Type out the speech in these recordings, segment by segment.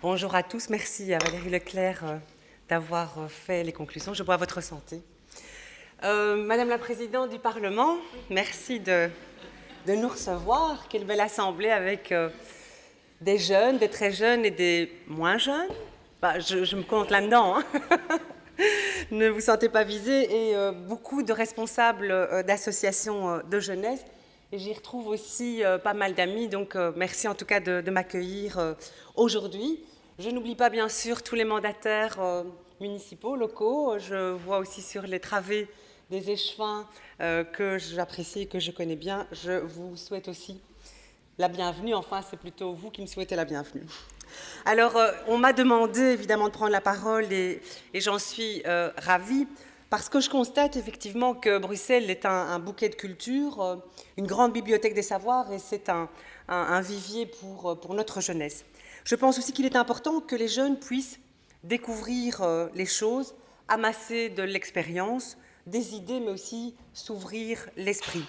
Bonjour à tous, merci à Valérie Leclerc d'avoir fait les conclusions. Je bois à votre santé. Madame la Présidente du Parlement, merci de nous recevoir. Quelle belle assemblée avec des jeunes, des très jeunes et des moins jeunes. Bah, je me compte là-dedans. Hein. Ne vous sentez pas visés. Et beaucoup de responsables d'associations de jeunesse. Et j'y retrouve aussi pas mal d'amis. Donc merci en tout cas de m'accueillir aujourd'hui. Je n'oublie pas bien sûr tous les mandataires municipaux, locaux. Je vois aussi sur les travées des échevins que j'apprécie et que je connais bien. Je vous souhaite aussi la bienvenue. Enfin, c'est plutôt vous qui me souhaitez la bienvenue. Alors, on m'a demandé évidemment de prendre la parole et j'en suis ravie parce que je constate effectivement que Bruxelles est un bouquet de culture, une grande bibliothèque des savoirs et c'est un vivier pour notre jeunesse. Je pense aussi qu'il est important que les jeunes puissent découvrir les choses, amasser de l'expérience, des idées, mais aussi s'ouvrir l'esprit.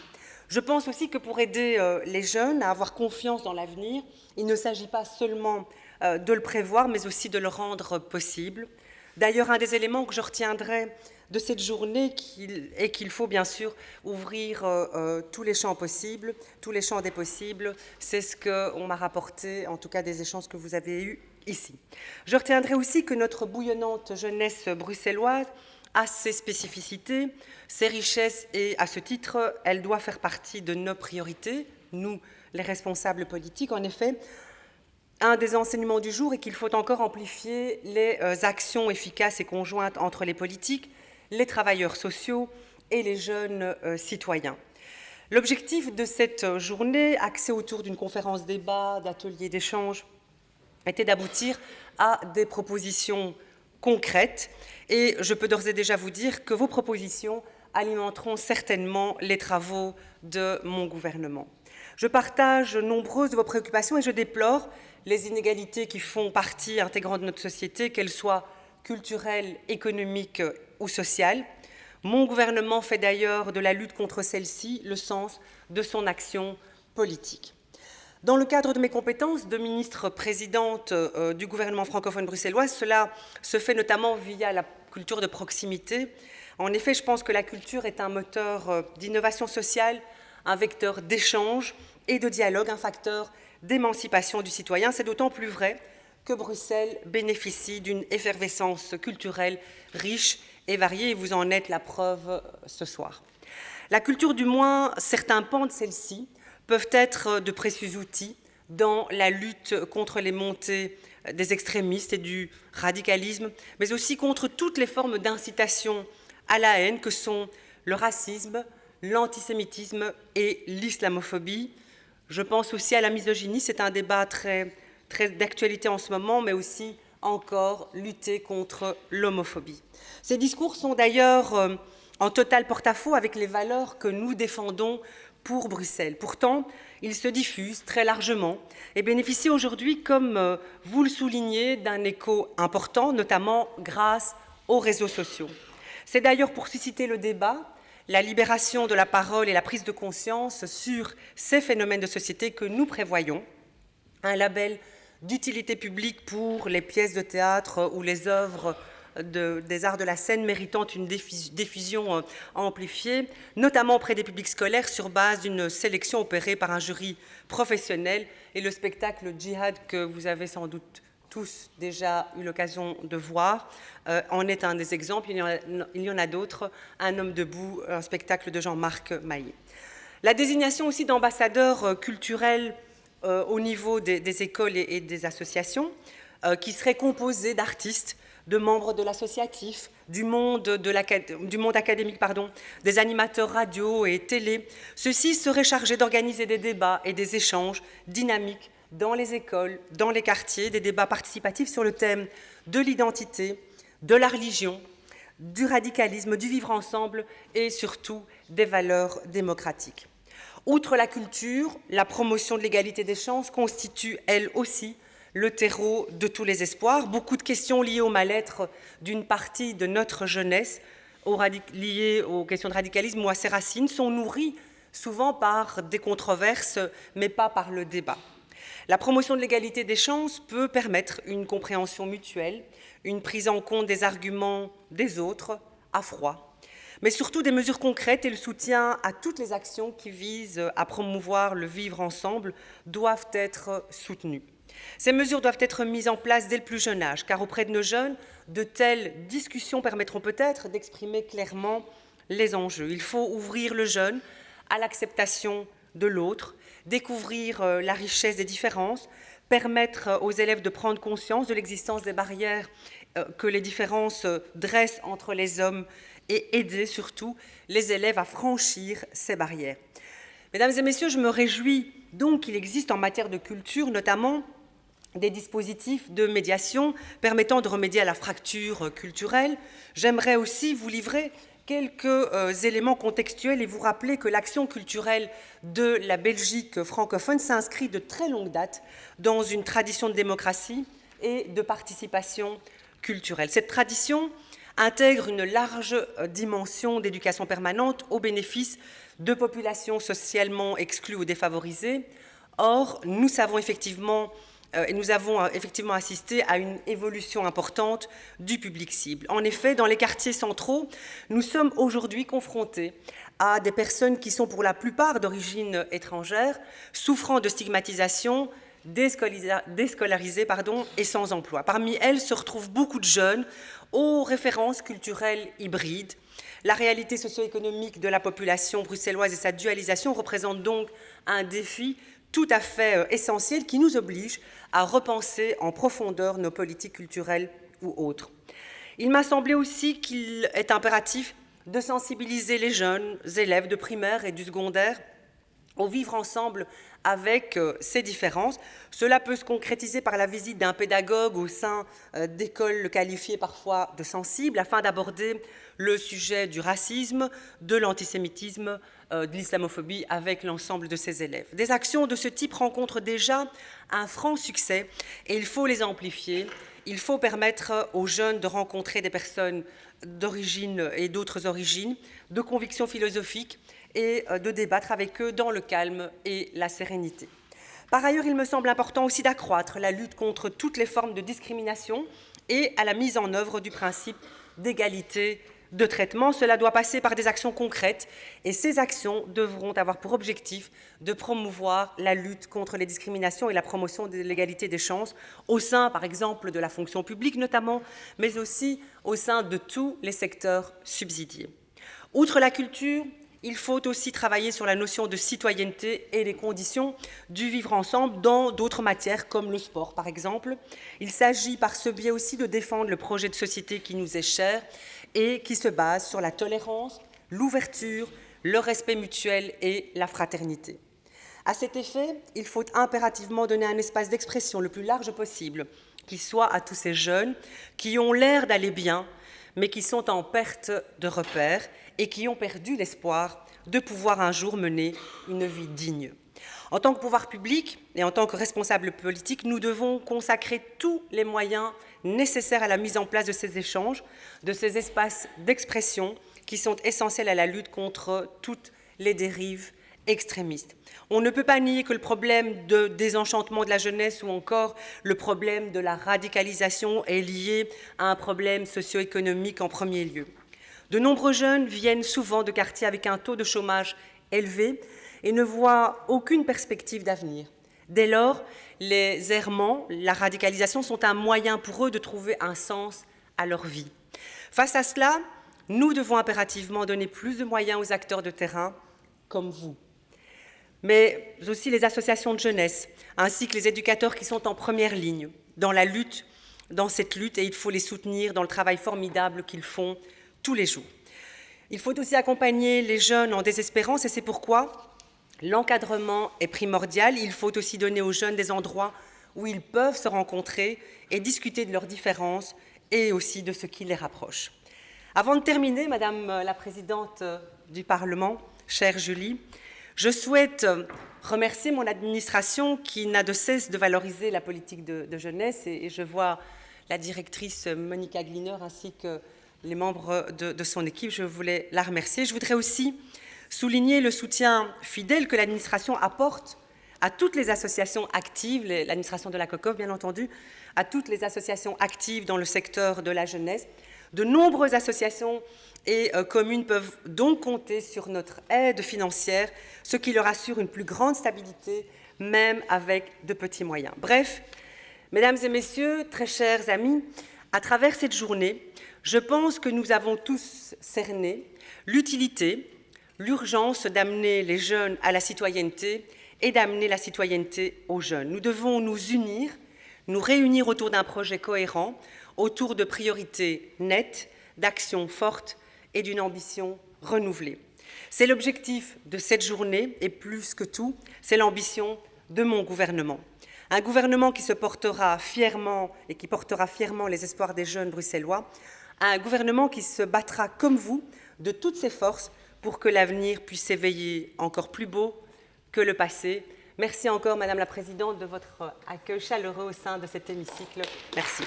Je pense aussi que pour aider les jeunes à avoir confiance dans l'avenir, il ne s'agit pas seulement de le prévoir, mais aussi de le rendre possible. D'ailleurs, un des éléments que je retiendrai de cette journée est qu'il faut bien sûr ouvrir tous les champs possibles, tous les champs des possibles. C'est ce qu'on m'a rapporté, en tout cas des échanges que vous avez eus ici. Je retiendrai aussi que notre bouillonnante jeunesse bruxelloise a ses spécificités, ses richesses et à ce titre, elle doit faire partie de nos priorités, nous les responsables politiques. En effet, un des enseignements du jour est qu'il faut encore amplifier les actions efficaces et conjointes entre les politiques, les travailleurs sociaux et les jeunes citoyens. L'objectif de cette journée, axée autour d'une conférence débat, d'ateliers d'échange, était d'aboutir à des propositions concrètes et je peux d'ores et déjà vous dire que vos propositions alimenteront certainement les travaux de mon gouvernement. Je partage nombreuses de vos préoccupations et je déplore les inégalités qui font partie intégrante de notre société, qu'elles soient culturelles, économiques ou sociales. Mon gouvernement fait d'ailleurs de la lutte contre celles-ci le sens de son action politique. Dans le cadre de mes compétences de ministre-présidente du gouvernement francophone bruxellois, cela se fait notamment via la culture de proximité. En effet, je pense que la culture est un moteur d'innovation sociale, un vecteur d'échange et de dialogue, un facteur d'émancipation du citoyen. C'est d'autant plus vrai que Bruxelles bénéficie d'une effervescence culturelle riche et variée, et vous en êtes la preuve ce soir. La culture, du moins certains pans de celle-ci, peuvent être de précieux outils dans la lutte contre les montées des extrémistes et du radicalisme, mais aussi contre toutes les formes d'incitation à la haine que sont le racisme, l'antisémitisme et l'islamophobie. Je pense aussi à la misogynie, c'est un débat très d'actualité en ce moment, mais aussi encore lutter contre l'homophobie. Ces discours sont d'ailleurs en total porte-à-faux avec les valeurs que nous défendons pour Bruxelles. Pourtant, ils se diffusent très largement et bénéficient aujourd'hui, comme vous le soulignez, d'un écho important, notamment grâce aux réseaux sociaux. C'est d'ailleurs pour susciter le débat, la libération de la parole et la prise de conscience sur ces phénomènes de société que nous prévoyons un label d'utilité publique pour les pièces de théâtre ou les œuvres des arts de la scène méritant une diffusion amplifiée, notamment auprès des publics scolaires sur base d'une sélection opérée par un jury professionnel. Et le spectacle Djihad, que vous avez sans doute tous déjà eu l'occasion de voir, en est un des exemples. Il y en a d'autres, Un homme debout, un spectacle de Jean-Marc Maillet. La désignation aussi d'ambassadeurs culturels au niveau des écoles et des associations, qui seraient composées d'artistes, de membres de l'associatif, du monde académique, des animateurs radio et télé. Ceux-ci seraient chargés d'organiser des débats et des échanges dynamiques dans les écoles, dans les quartiers, des débats participatifs sur le thème de l'identité, de la religion, du radicalisme, du vivre ensemble et surtout des valeurs démocratiques. Outre la culture, la promotion de l'égalité des chances constitue, elle aussi, le terreau de tous les espoirs. Beaucoup de questions liées au mal-être d'une partie de notre jeunesse, liées aux questions de radicalisme ou à ses racines, sont nourries souvent par des controverses, mais pas par le débat. La promotion de l'égalité des chances peut permettre une compréhension mutuelle, une prise en compte des arguments des autres à froid, mais surtout des mesures concrètes et le soutien à toutes les actions qui visent à promouvoir le vivre ensemble doivent être soutenus. Ces mesures doivent être mises en place dès le plus jeune âge, car auprès de nos jeunes, de telles discussions permettront peut-être d'exprimer clairement les enjeux. Il faut ouvrir le jeune à l'acceptation de l'autre, découvrir la richesse des différences, permettre aux élèves de prendre conscience de l'existence des barrières que les différences dressent entre les hommes et aider surtout les élèves à franchir ces barrières. Mesdames et messieurs, je me réjouis donc qu'il existe en matière de culture notamment des dispositifs de médiation permettant de remédier à la fracture culturelle. J'aimerais aussi vous livrer quelques éléments contextuels et vous rappeler que l'action culturelle de la Belgique francophone s'inscrit de très longue date dans une tradition de démocratie et de participation culturelle. Cette tradition intègre une large dimension d'éducation permanente au bénéfice de populations socialement exclues ou défavorisées. Or, nous avons effectivement assisté à une évolution importante du public cible. En effet, dans les quartiers centraux, nous sommes aujourd'hui confrontés à des personnes qui sont pour la plupart d'origine étrangère, souffrant de stigmatisation, déscolarisées et sans emploi. Parmi elles se retrouvent beaucoup de jeunes aux références culturelles hybrides. La réalité socio-économique de la population bruxelloise et sa dualisation représentent donc un défi tout à fait essentiel qui nous oblige à repenser en profondeur nos politiques culturelles ou autres. Il m'a semblé aussi qu'il est impératif de sensibiliser les jeunes élèves de primaire et du secondaire au vivre ensemble avec ces différences. Cela peut se concrétiser par la visite d'un pédagogue au sein d'écoles qualifiées parfois de sensibles afin d'aborder le sujet du racisme, de l'antisémitisme, de l'islamophobie avec l'ensemble de ses élèves. Des actions de ce type rencontrent déjà un franc succès et il faut les amplifier. Il faut permettre aux jeunes de rencontrer des personnes d'origine et d'autres origines, de convictions philosophiques et de débattre avec eux dans le calme et la sérénité. Par ailleurs, il me semble important aussi d'accroître la lutte contre toutes les formes de discrimination et à la mise en œuvre du principe d'égalité de traitement. Cela doit passer par des actions concrètes et ces actions devront avoir pour objectif de promouvoir la lutte contre les discriminations et la promotion de l'égalité des chances au sein, par exemple, de la fonction publique notamment, mais aussi au sein de tous les secteurs subsidiés. Outre la culture, il faut aussi travailler sur la notion de citoyenneté et les conditions du vivre ensemble dans d'autres matières, comme le sport, par exemple. Il s'agit par ce biais aussi de défendre le projet de société qui nous est cher et qui se base sur la tolérance, l'ouverture, le respect mutuel et la fraternité. À cet effet, il faut impérativement donner un espace d'expression le plus large possible, qui soit à tous ces jeunes qui ont l'air d'aller bien, mais qui sont en perte de repères et qui ont perdu l'espoir de pouvoir un jour mener une vie digne. En tant que pouvoir public et en tant que responsable politique, nous devons consacrer tous les moyens nécessaires à la mise en place de ces échanges, de ces espaces d'expression qui sont essentiels à la lutte contre toutes les dérives extrémistes. On ne peut pas nier que le problème de désenchantement de la jeunesse ou encore le problème de la radicalisation est lié à un problème socio-économique en premier lieu. De nombreux jeunes viennent souvent de quartiers avec un taux de chômage élevé et ne voient aucune perspective d'avenir. Dès lors, les errements, la radicalisation sont un moyen pour eux de trouver un sens à leur vie. Face à cela, nous devons impérativement donner plus de moyens aux acteurs de terrain comme vous, mais aussi les associations de jeunesse, ainsi que les éducateurs qui sont en première ligne dans cette lutte, et il faut les soutenir dans le travail formidable qu'ils font tous les jours. Il faut aussi accompagner les jeunes en désespérance, et c'est pourquoi l'encadrement est primordial. Il faut aussi donner aux jeunes des endroits où ils peuvent se rencontrer et discuter de leurs différences et aussi de ce qui les rapproche. Avant de terminer, Madame la Présidente du Parlement, chère Julie, je souhaite remercier mon administration qui n'a de cesse de valoriser la politique de jeunesse et je vois la directrice Monica Gliner ainsi que les membres de son équipe, je voulais la remercier. Je voudrais aussi souligner le soutien fidèle que l'administration apporte à toutes les associations actives, l'administration de la COCOF bien entendu, à toutes les associations actives dans le secteur de la jeunesse. De nombreuses associations et communes peuvent donc compter sur notre aide financière, ce qui leur assure une plus grande stabilité, même avec de petits moyens. Bref, mesdames et messieurs, très chers amis, à travers cette journée, je pense que nous avons tous cerné l'utilité, l'urgence d'amener les jeunes à la citoyenneté et d'amener la citoyenneté aux jeunes. Nous devons nous unir, nous réunir autour d'un projet cohérent, autour de priorités nettes, d'actions fortes et d'une ambition renouvelée. C'est l'objectif de cette journée et plus que tout, c'est l'ambition de mon gouvernement. Un gouvernement qui se portera fièrement et qui portera fièrement les espoirs des jeunes bruxellois, un gouvernement qui se battra comme vous de toutes ses forces pour que l'avenir puisse s'éveiller encore plus beau que le passé. Merci encore, Madame la Présidente, de votre accueil chaleureux au sein de cet hémicycle. Merci.